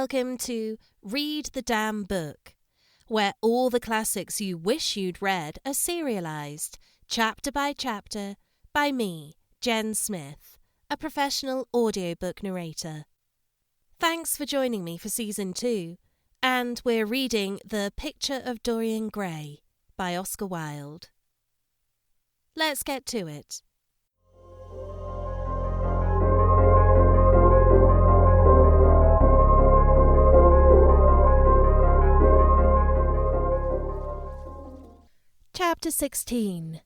welcome to Read the Damn Book, where all the classics you wish you'd read are serialized, chapter by chapter, by me, Jen Smith, a professional audiobook narrator. Thanks for joining me for Season 2, and we're reading The Picture of Dorian Gray by Oscar Wilde. Let's get to it. Chapter 16.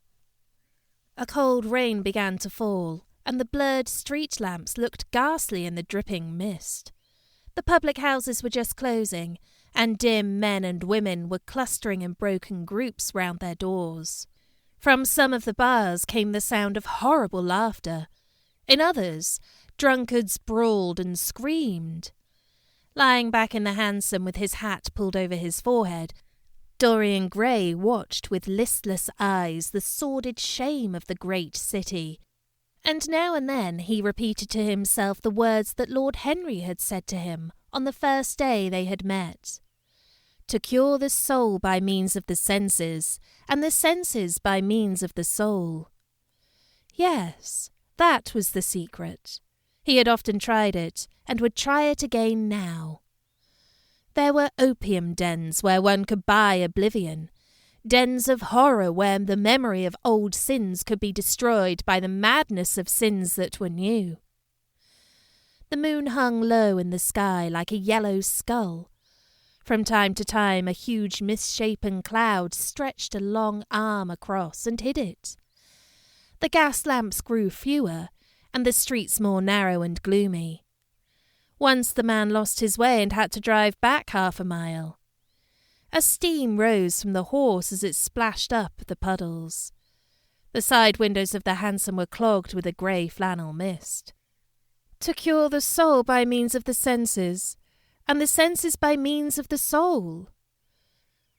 A cold rain began to fall, and the blurred street lamps looked ghastly in the dripping mist. The public houses were just closing, and dim men and women were clustering in broken groups round their doors. From some of the bars came the sound of horrible laughter. In others, drunkards brawled and screamed. Lying back in the hansom with his hat pulled over his forehead, Dorian Gray watched with listless eyes the sordid shame of the great city, and now and then he repeated to himself the words that Lord Henry had said to him on the first day they had met. To cure the soul by means of the senses, and the senses by means of the soul. Yes, that was the secret. He had often tried it, and would try it again now. There were opium dens where one could buy oblivion, dens of horror where the memory of old sins could be destroyed by the madness of sins that were new. The moon hung low in the sky like a yellow skull. From time to time a huge misshapen cloud stretched a long arm across and hid it. The gas lamps grew fewer, and the streets more narrow and gloomy. Once the man lost his way and had to drive back 1/2 mile. A steam rose from the horse as it splashed up the puddles. The side windows of the hansom were clogged with a grey flannel mist. To cure the soul by means of the senses, and the senses by means of the soul.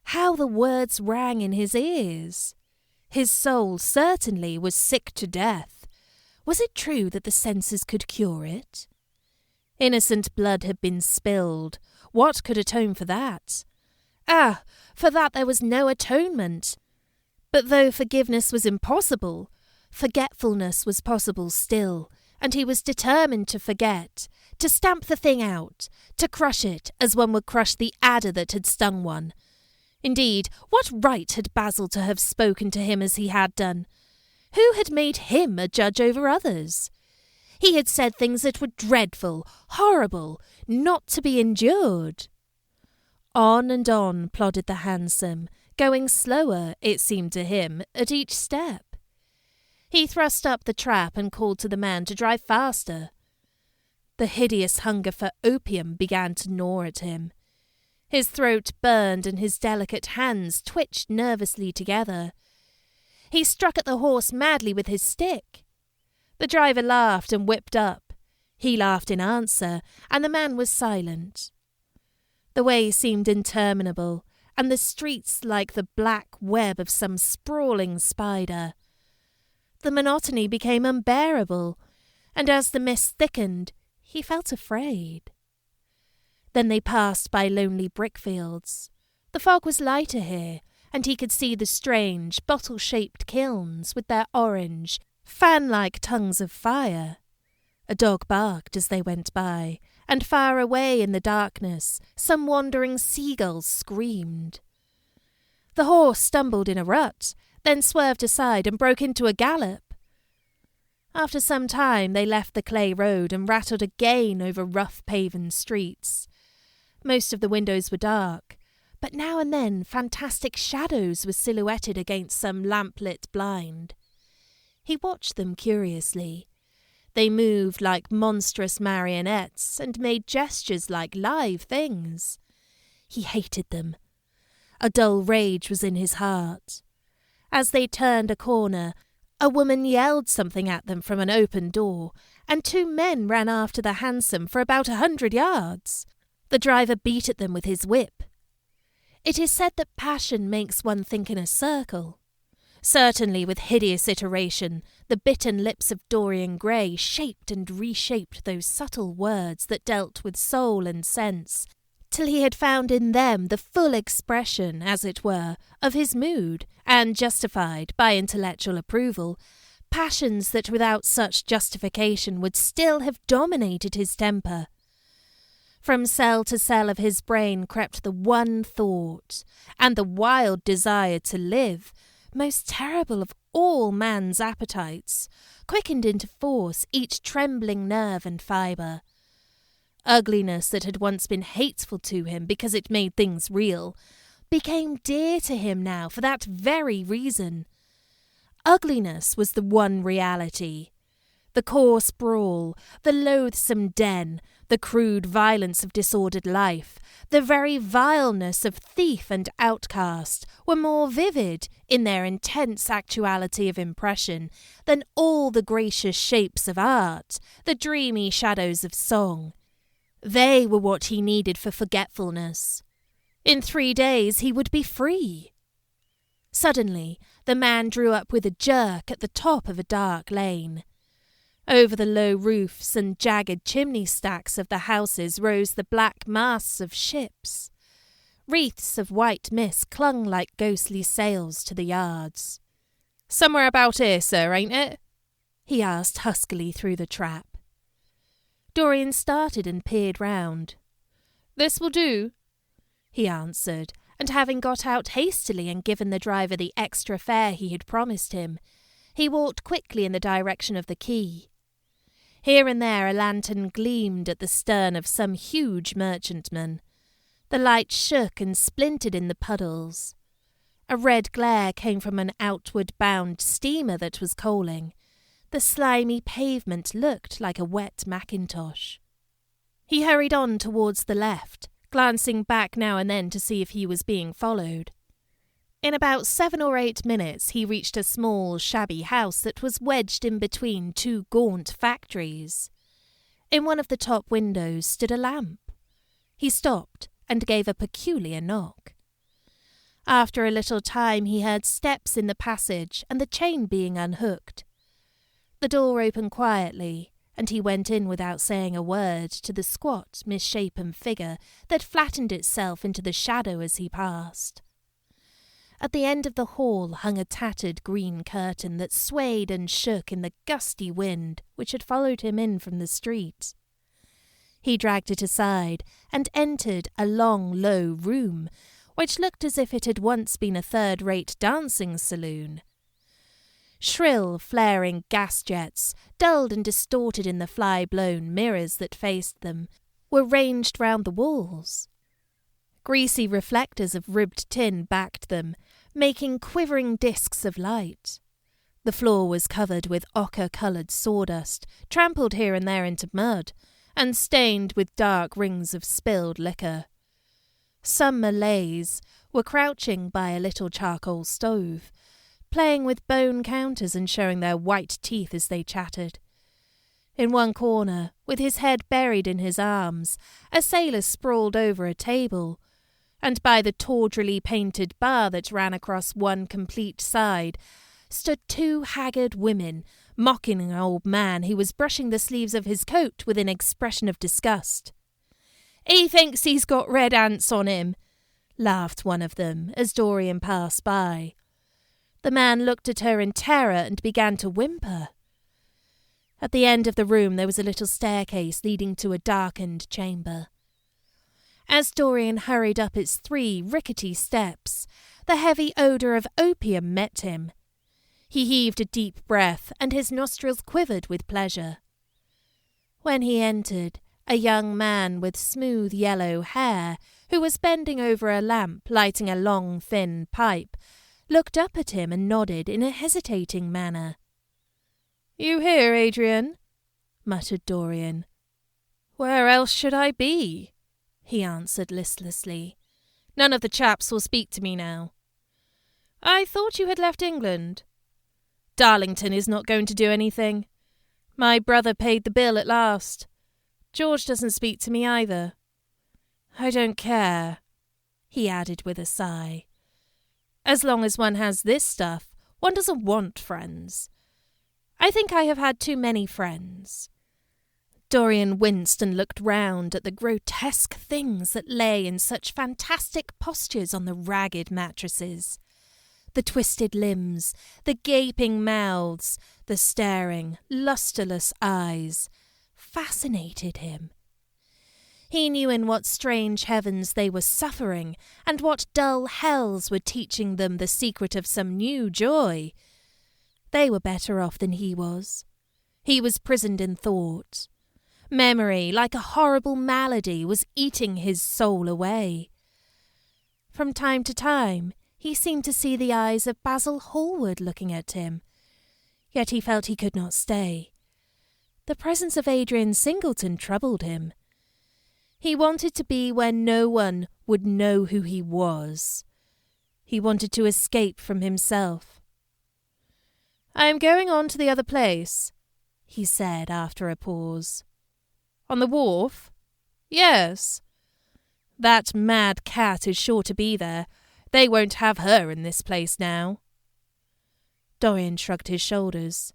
How the words rang in his ears! His soul certainly was sick to death. Was it true that the senses could cure it? Innocent blood had been spilled. What could atone for that? For that there was no atonement. But though forgiveness was impossible, forgetfulness was possible still, and he was determined to forget, to stamp the thing out, to crush it as one would crush the adder that had stung one. Indeed, what right had Basil to have spoken to him as he had done? Who had made him a judge over others? He had said things that were dreadful, horrible, not to be endured. On and on plodded the hansom, going slower, it seemed to him, at each step. He thrust up the trap and called to the man to drive faster. The hideous hunger for opium began to gnaw at him. His throat burned and his delicate hands twitched nervously together. He struck at the horse madly with his stick. The driver laughed and whipped up. He laughed in answer, and the man was silent. The way seemed interminable, and the streets like the black web of some sprawling spider. The monotony became unbearable, and as the mist thickened, he felt afraid. Then they passed by lonely brickfields. The fog was lighter here, and he could see the strange, bottle-shaped kilns with their orange, fan-like tongues of fire. A dog barked as they went by, and far away in the darkness some wandering seagulls screamed. The horse stumbled in a rut, then swerved aside and broke into a gallop. After some time they left the clay road and rattled again over rough paven streets. Most of the windows were dark, but now and then fantastic shadows were silhouetted against some lamp-lit blind. He watched them curiously. They moved like monstrous marionettes and made gestures like live things. He hated them. A dull rage was in his heart. As they turned a corner, a woman yelled something at them from an open door, and 2 men ran after the hansom for about 100 yards. The driver beat at them with his whip. It is said that passion makes one think in a circle. Certainly with hideous iteration, the bitten lips of Dorian Gray shaped and reshaped those subtle words that dealt with soul and sense, till he had found in them the full expression, as it were, of his mood, and justified, by intellectual approval, passions that without such justification would still have dominated his temper. From cell to cell of his brain crept the one thought, and the wild desire to live, most terrible of all man's appetites, quickened into force each trembling nerve and fibre. Ugliness that had once been hateful to him because it made things real, became dear to him now for that very reason. Ugliness was the one reality. The coarse brawl, the loathsome den, the crude violence of disordered life, the very vileness of thief and outcast were more vivid in their intense actuality of impression than all the gracious shapes of art, the dreamy shadows of song. They were what he needed for forgetfulness. In 3 days he would be free. Suddenly the man drew up with a jerk at the top of a dark lane. Over the low roofs and jagged chimney stacks of the houses rose the black masts of ships. Wreaths of white mist clung like ghostly sails to the yards. "Somewhere about here, sir, ain't it?" he asked huskily through the trap. Dorian started and peered round. "This will do," he answered, and having got out hastily and given the driver the extra fare he had promised him, he walked quickly in the direction of the quay. Here and there a lantern gleamed at the stern of some huge merchantman. The light shook and splintered in the puddles. A red glare came from an outward-bound steamer that was coaling. The slimy pavement looked like a wet mackintosh. He hurried on towards the left, glancing back now and then to see if he was being followed. In about 7 or 8 minutes he reached a small, shabby house that was wedged in between 2 gaunt factories. In one of the top windows stood a lamp. He stopped and gave a peculiar knock. After a little time he heard steps in the passage and the chain being unhooked. The door opened quietly, and he went in without saying a word to the squat, misshapen figure that flattened itself into the shadow as he passed. At the end of the hall hung a tattered green curtain that swayed and shook in the gusty wind which had followed him in from the street. He dragged it aside and entered a long, low room, which looked as if it had once been a third-rate dancing saloon. Shrill, flaring gas jets, dulled and distorted in the fly-blown mirrors that faced them, were ranged round the walls. Greasy reflectors of ribbed tin backed them, making quivering discs of light. The floor was covered with ochre-coloured sawdust, trampled here and there into mud, and stained with dark rings of spilled liquor. Some Malays were crouching by a little charcoal stove, playing with bone counters and showing their white teeth as they chattered. In one corner, with his head buried in his arms, a sailor sprawled over a table, and by the tawdrily painted bar that ran across one complete side stood 2 haggard women, mocking an old man who was brushing the sleeves of his coat with an expression of disgust. "He thinks he's got red ants on him," laughed one of them as Dorian passed by. The man looked at her in terror and began to whimper. At the end of the room there was a little staircase leading to a darkened chamber. As Dorian hurried up its 3 rickety steps, the heavy odour of opium met him. He heaved a deep breath, and his nostrils quivered with pleasure. When he entered, a young man with smooth yellow hair, who was bending over a lamp lighting a long thin pipe, looked up at him and nodded in a hesitating manner. "You here, Adrian?" muttered Dorian. "Where else should I be?" he answered listlessly. "None of the chaps will speak to me now." "I thought you had left England." "Darlington is not going to do anything. My brother paid the bill at last. George doesn't speak to me either. I don't care," he added with a sigh. "As long as one has this stuff, One doesn't want friends. I think I have had too many friends." Dorian winced and looked round at the grotesque things that lay in such fantastic postures on the ragged mattresses. The twisted limbs, the gaping mouths, the staring, lustreless eyes fascinated him. He knew in what strange heavens they were suffering, and what dull hells were teaching them the secret of some new joy. They were better off than he was. He was prisoned in thought. Memory, like a horrible malady, was eating his soul away. From time to time, he seemed to see the eyes of Basil Hallward looking at him. Yet he felt he could not stay. The presence of Adrian Singleton troubled him. He wanted to be where no one would know who he was. He wanted to escape from himself. "I am going on to the other place," he said after a pause. "On the wharf?" "Yes." "That mad cat is sure to be there. They won't have her in this place now." Dorian shrugged his shoulders.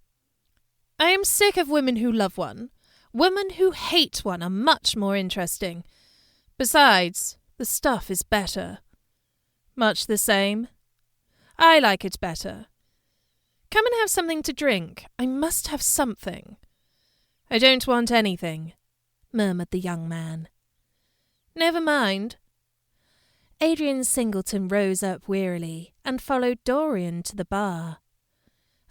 "I am sick of women who love one. Women who hate one are much more interesting. Besides, the stuff is better." "Much the same?" "I like it better." "Come and have something to drink. I must have something." "I don't want anything," murmured the young man. "Never mind." Adrian Singleton rose up wearily and followed Dorian to the bar.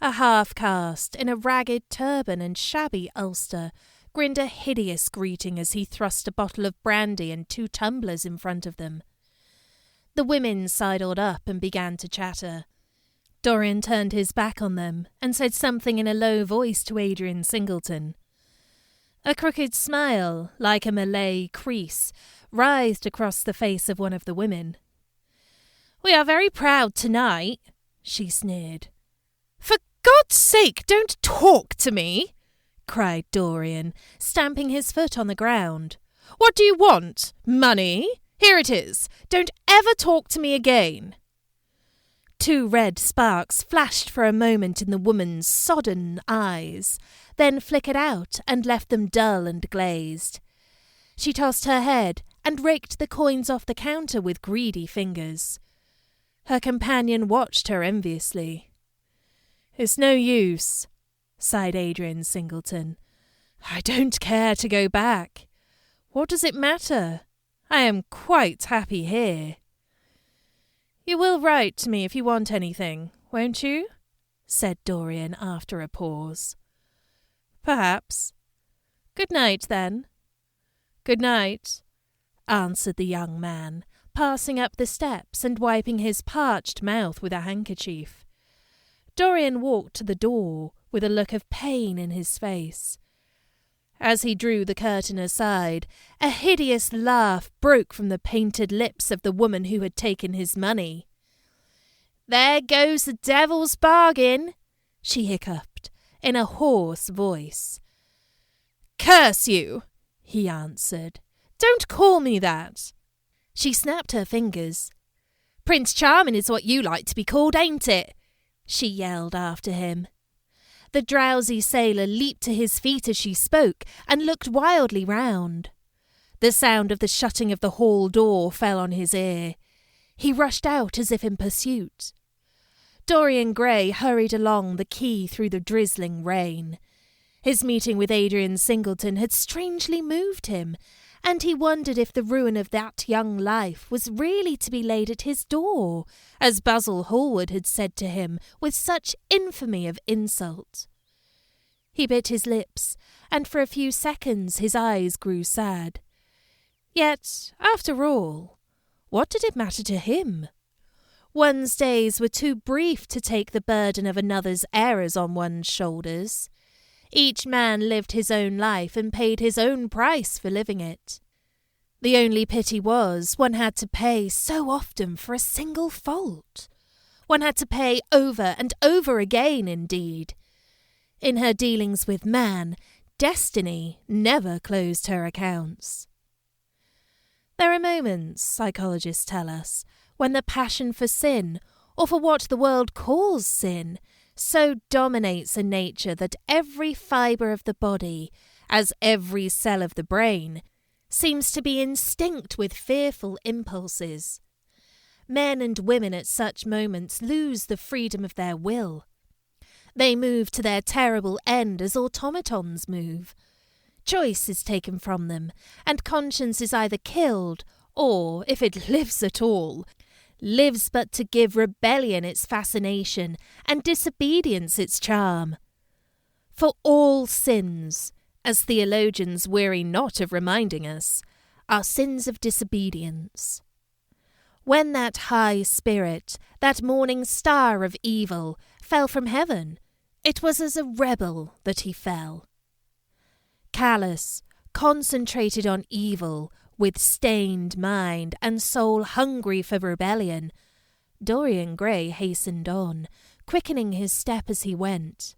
A half-caste in a ragged turban and shabby ulster grinned a hideous greeting as he thrust a bottle of brandy and 2 tumblers in front of them. The women sidled up and began to chatter. Dorian turned his back on them and said something in a low voice to Adrian Singleton. A crooked smile, like a Malay crease, writhed across the face of one of the women. "We are very proud tonight," she sneered. "For God's sake, don't talk to me!" cried Dorian, stamping his foot on the ground. "What do you want? Money? Here it is. Don't ever talk to me again." 2 red sparks flashed for a moment in the woman's sodden eyes, then flickered out and left them dull and glazed. She tossed her head and raked the coins off the counter with greedy fingers. Her companion watched her enviously. "It's no use," sighed Adrian Singleton. "I don't care to go back. What does it matter? I am quite happy here." "You will write to me if you want anything, won't you?" said Dorian after a pause. "Perhaps." "Good night, then." "Good night," answered the young man, passing up the steps and wiping his parched mouth with a handkerchief. Dorian walked to the door with a look of pain in his face. As he drew the curtain aside, a hideous laugh broke from the painted lips of the woman who had taken his money. "There goes the devil's bargain," she hiccuped in a hoarse voice. "Curse you," he answered. "Don't call me that." She snapped her fingers. "Prince Charming is what you like to be called, ain't it?" she yelled after him. The drowsy sailor leaped to his feet as she spoke and looked wildly round. The sound of the shutting of the hall door fell on his ear. He rushed out as if in pursuit. Dorian Gray hurried along the quay through the drizzling rain. His meeting with Adrian Singleton had strangely moved him, and he wondered if the ruin of that young life was really to be laid at his door, as Basil Hallward had said to him with such infamy of insult. He bit his lips, and for a few seconds his eyes grew sad. Yet, after all, what did it matter to him? One's days were too brief to take the burden of another's errors on one's shoulders. Each man lived his own life and paid his own price for living it. The only pity was one had to pay so often for a single fault. One had to pay over and over again, indeed. In her dealings with man, destiny never closed her accounts. There are moments, psychologists tell us, when the passion for sin, or for what the world calls sin, so dominates a nature that every fibre of the body, as every cell of the brain, seems to be instinct with fearful impulses. Men and women at such moments lose the freedom of their will. They move to their terrible end as automatons move. Choice is taken from them, and conscience is either killed, or, if it lives at all, lives but to give rebellion its fascination and disobedience its charm. For all sins, as theologians weary not of reminding us, are sins of disobedience. When that high spirit, that morning star of evil, fell from heaven, it was as a rebel that he fell. Callous, concentrated on evil, with stained mind and soul hungry for rebellion, Dorian Gray hastened on, quickening his step as he went.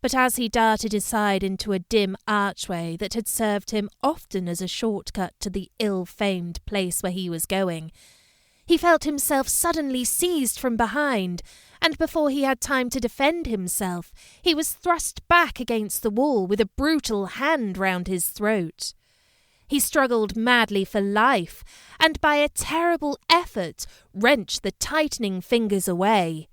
But as he darted aside into a dim archway that had served him often as a shortcut to the ill-famed place where he was going, he felt himself suddenly seized from behind, and before he had time to defend himself, he was thrust back against the wall with a brutal hand round his throat. He struggled madly for life, and by a terrible effort wrenched the tightening fingers away.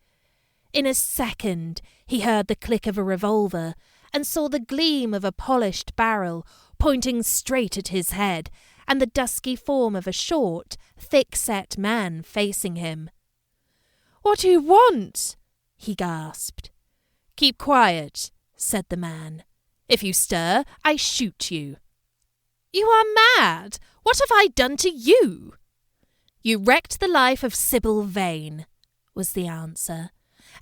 In a second he heard the click of a revolver, and saw the gleam of a polished barrel pointing straight at his head, and the dusky form of a short, thick-set man facing him. "What do you want?" he gasped. "Keep quiet," said the man. "If you stir, I shoot you." "You are mad! What have I done to you?" "You wrecked the life of Sibyl Vane," was the answer.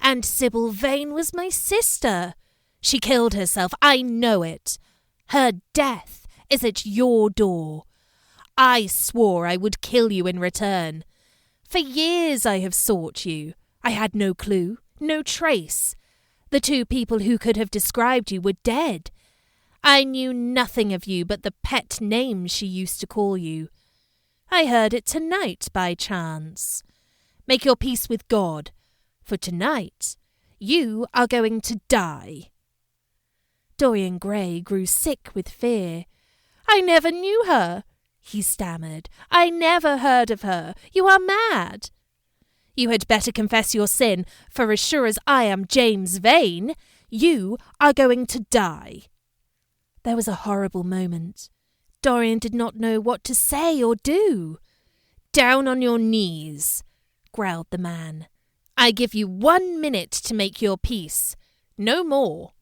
"And Sibyl Vane was my sister. She killed herself, I know it. Her death is at your door. I swore I would kill you in return. For years I have sought you. I had no clue, no trace. The two people who could have described you were dead. I knew nothing of you but the pet name she used to call you. I heard it tonight by chance. Make your peace with God, for tonight you are going to die." Dorian Gray grew sick with fear. "I never knew her," he stammered. "I never heard of her. You are mad." "You had better confess your sin, for as sure as I am James Vane, you are going to die." There was a horrible moment. Dorian did not know what to say or do. "Down on your knees," growled the man. "I give you 1 minute to make your peace. No more.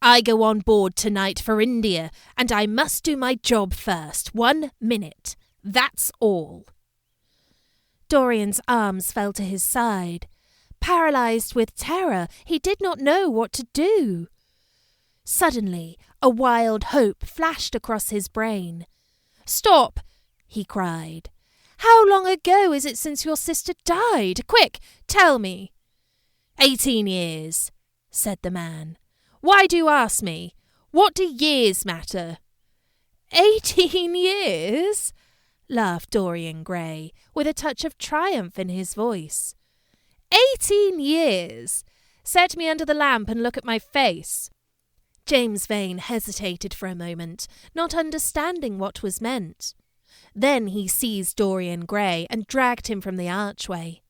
I go on board tonight for India, and I must do my job first. 1 minute. That's all." Dorian's arms fell to his side. Paralysed with terror, he did not know what to do. Suddenly, a wild hope flashed across his brain. "Stop!" he cried. "How long ago is it since your sister died? Quick, tell me." 18 years, said the man. "Why do you ask me? What do years matter?" 18 years? Laughed Dorian Gray, with a touch of triumph in his voice. 18 years! Set me under the lamp and look at my face. James Vane hesitated for a moment, not understanding what was meant. Then he seized Dorian Gray and dragged him from the archway.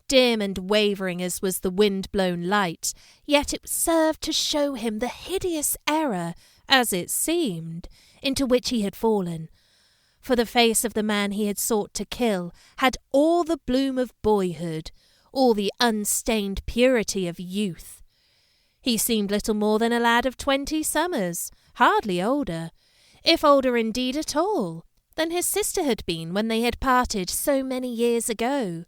Dim and wavering as was the wind-blown light, yet it served to show him the hideous error, as it seemed, into which he had fallen. For the face of the man he had sought to kill had all the bloom of boyhood, all the unstained purity of youth. He seemed little more than a lad of 20 summers, hardly older, if older indeed at all, than his sister had been when they had parted so many years ago.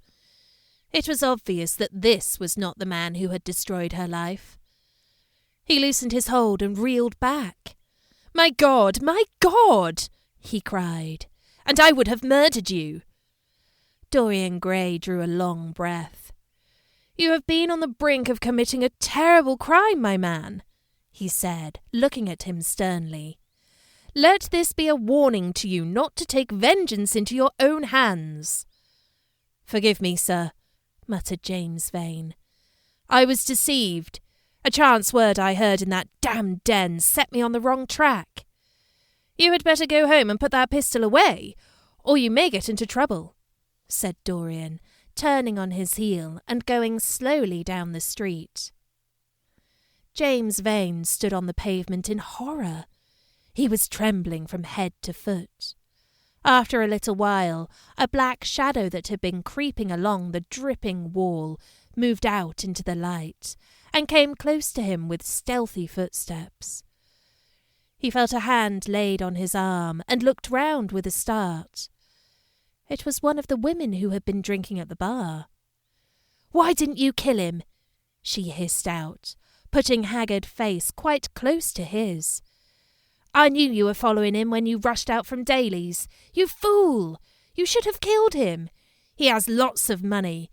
It was obvious that this was not the man who had destroyed her life. He loosened his hold and reeled back. My God, he cried, and I would have murdered you. Dorian Gray drew a long breath. You have been on the brink of committing a terrible crime, my man, he said, looking at him sternly. Let this be a warning to you not to take vengeance into your own hands. Forgive me, sir, muttered James Vane. "I was deceived. A chance word I heard in that damned den set me on the wrong track. You had better go home and put that pistol away, or you may get into trouble," said Dorian, turning on his heel and going slowly down the street. James Vane stood on the pavement in horror. He was trembling from head to foot. After a little while, a black shadow that had been creeping along the dripping wall moved out into the light and came close to him with stealthy footsteps. He felt a hand laid on his arm and looked round with a start. It was one of the women who had been drinking at the bar. "Why didn't you kill him?" she hissed out, putting haggard face quite close to his. "I knew you were following him when you rushed out from Daly's. You fool! You should have killed him. He has lots of money,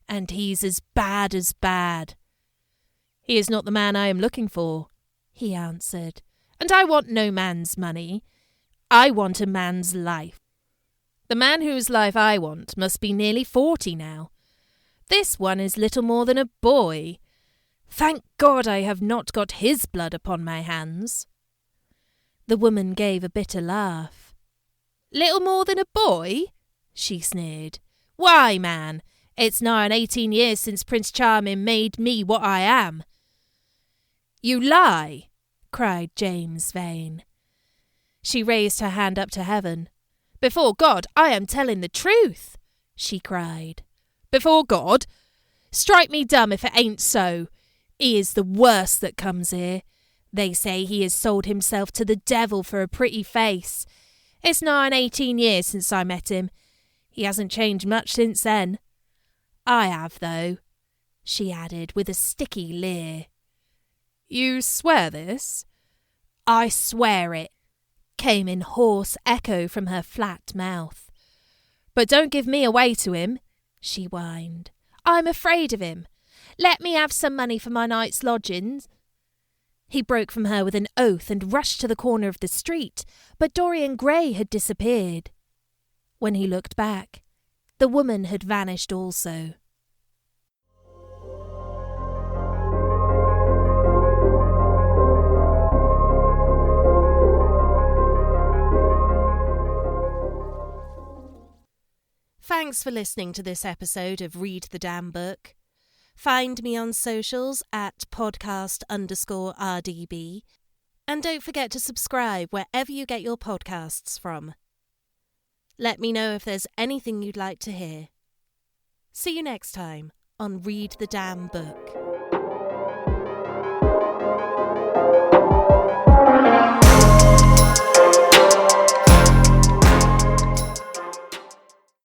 and he's as bad as bad." "He is not the man I am looking for," he answered, "and I want no man's money. I want a man's life. The man whose life I want must be nearly 40 now. This one is little more than a boy. Thank God I have not got his blood upon my hands." The woman gave a bitter laugh. "Little more than a boy?" she sneered. "Why, man, it's nigh on 18 years since Prince Charming made me what I am." "You lie!" cried James Vane. She raised her hand up to heaven. "Before God, I am telling the truth," she cried. "Before God? Strike me dumb if it ain't so. He is the worst that comes here. They say he has sold himself to the devil for a pretty face. It's nigh on 18 years since I met him. He hasn't changed much since then. I have, though," she added with a sticky leer. "You swear this?" "I swear it," came in hoarse echo from her flat mouth. "But don't give me away to him," she whined. "I'm afraid of him. Let me have some money for my night's lodgings." He broke from her with an oath and rushed to the corner of the street, but Dorian Gray had disappeared. When he looked back, the woman had vanished also. Thanks for listening to this episode of Read the Damn Book. Find me on socials at podcast_RDB. And don't forget to subscribe wherever you get your podcasts from. Let me know if there's anything you'd like to hear. See you next time on Read the Damn Book.